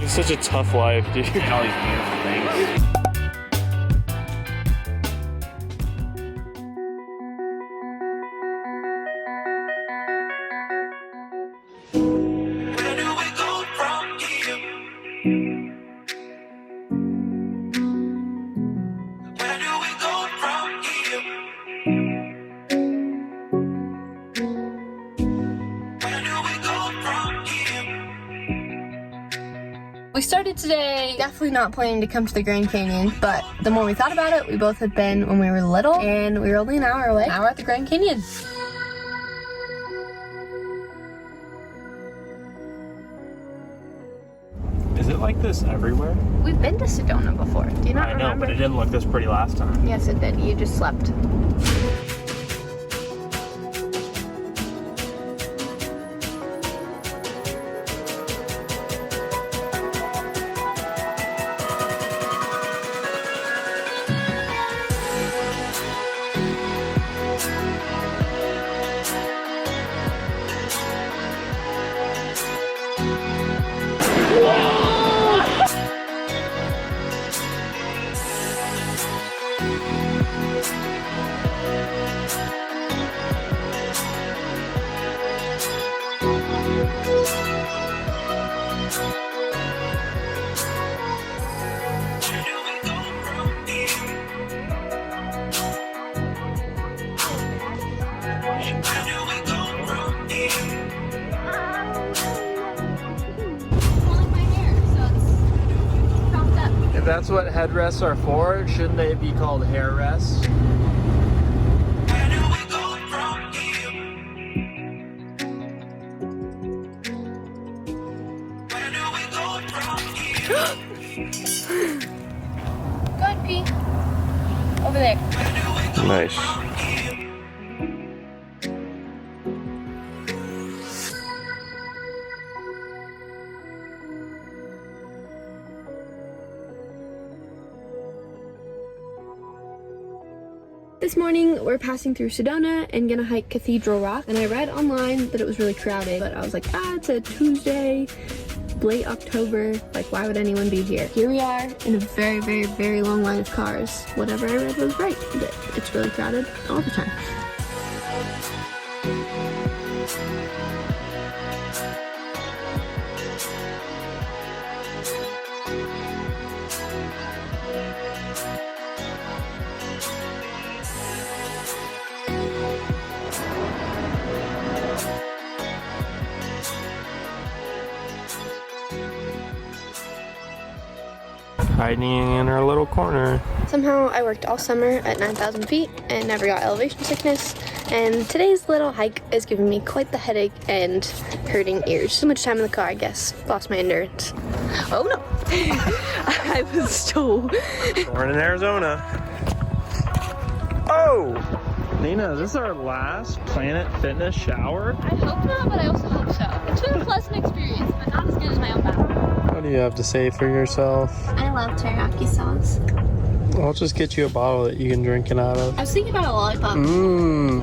It's such a tough life, dude. And all these beautiful things. We started today definitely not planning to come to the Grand Canyon, but the more we thought about it, we both had been when we were little, and we were only an hour away. Now we're at the Grand Canyon. Is it like this everywhere? We've been to Sedona before. Do you not remember? I know, but it didn't look this pretty last time. Yes, it did. You just slept. If that's what headrests are for, shouldn't they be called hair rests? Go ahead, pee. Over there. Nice. This morning, we're passing through Sedona and gonna hike Cathedral Rock. And I read online that it was really crowded, but I was like, it's a Tuesday, late October. Like, why would anyone be here? Here we are in a very, very, very long line of cars. Whatever I read was right, that it's really crowded all the time. Hiding in our little corner. Somehow I worked all summer at 9,000 feet and never got elevation sickness, and today's little hike is giving me quite the headache and hurting ears. Too much time in the car, I guess. Lost my endurance. Oh no! I was so... We're in Arizona. Oh! Nina, is this our last Planet Fitness shower? I hope not, but I also hope so. It's been a pleasant experience, but not as good as my own bathroom. What do you have to say for yourself? I love teriyaki sauce. I'll just get you a bottle that you can drink it out of. I was thinking about a lollipop. Mmm.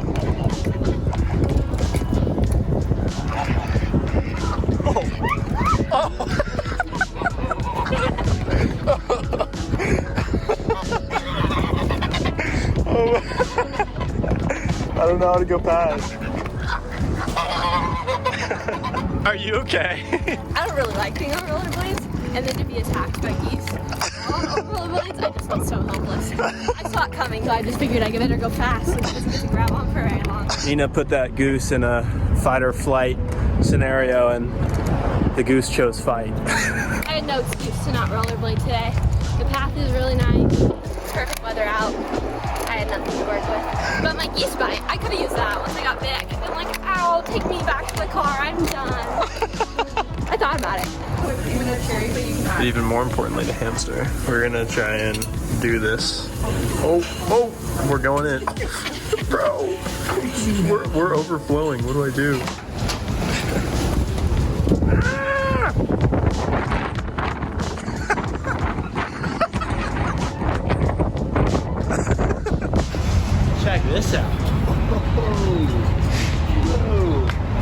I don't know how to go past. Are you okay? I don't really like being on rollerblades, and then to be attacked by geese on rollerblades, I just felt so helpless. I saw it coming, so I just figured I better go fast, so she doesn't get to grab on for very long. Nina put that goose in a fight or flight scenario, and the goose chose fight. I had no excuse to not rollerblade today. The path is really nice. Perfect weather out. I had nothing to work with. But my geese bite, I could have used that once I got bit. I could have been like, ow, take me back to the car, I'm done. I thought about it. But even more importantly to hamster, we're gonna try and do this. Oh, we're going in. Bro, we're overflowing. What do I do? Check this out. Whoa.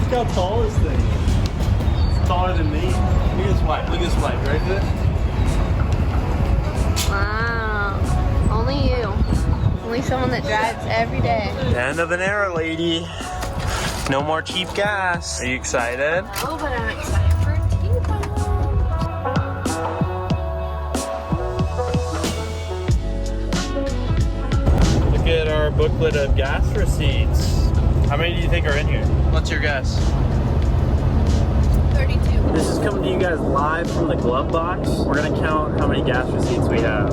Look how tall this thing is. It's taller than me. Look at this white. Look at this white. Right there. Wow. Only you. Only someone that drives every day. End of an era, lady. No more cheap gas. Are you excited? Oh, but I'm excited for T-Bone. Look at our booklet of gas receipts. How many do you think are in here? What's your guess? 32. This is coming to you guys live from the glove box. We're gonna count how many gas receipts we have.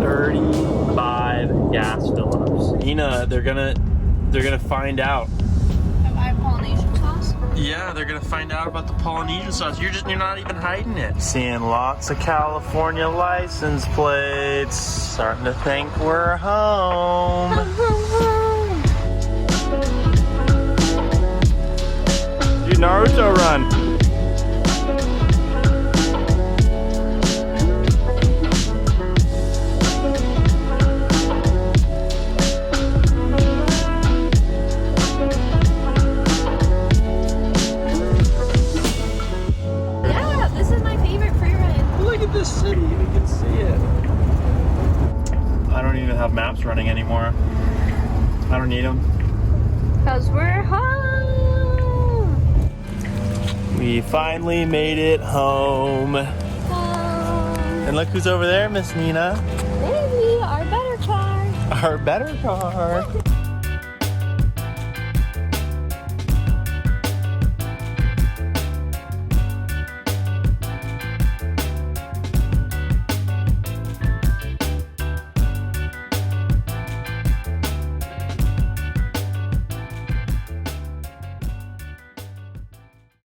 35 gas fill-ups. Ina, they're gonna find out. Have I Polynesian sauce? Yeah, they're gonna find out about the Polynesian sauce. You're not even hiding it. Seeing lots of California license plates. Starting to think we're home. Do Naruto run. This city, we can see it. I don't even have maps running anymore. I don't need them. Because we're home. We finally made it home. And look who's over there, Miss Nina. Baby, our better car. Our better car.